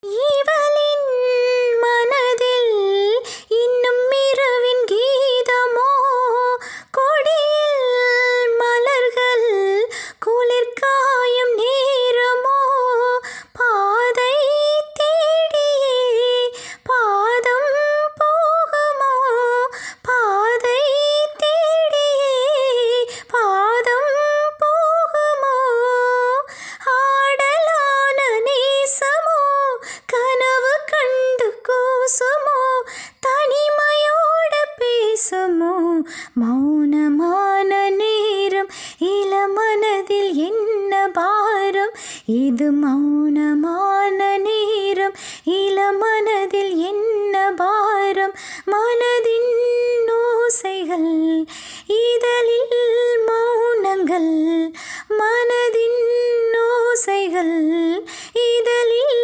இவளின் மனதில் இன்னும் இரவின் கீதமோ, கொடியில் மலர்கள் குளிர் காயும் நேரமோ, பாதை தேடியே பாதம் போகுமோ, பாதை தேடியே பாதம் போகுமோ, ஆடலான நேசமோ கனவு கண்டு கூசுமோ, தனிமையோட பேசுமோ, மௌனமான நேரம் இளமனதில் என்ன பாரம், இது மௌனமான நேரம் இளமனதில் என்ன பாரம், மனதின் ஓசைகள் இதழில் மௌனங்கள், மனதின் ஓசைகள் இதழில்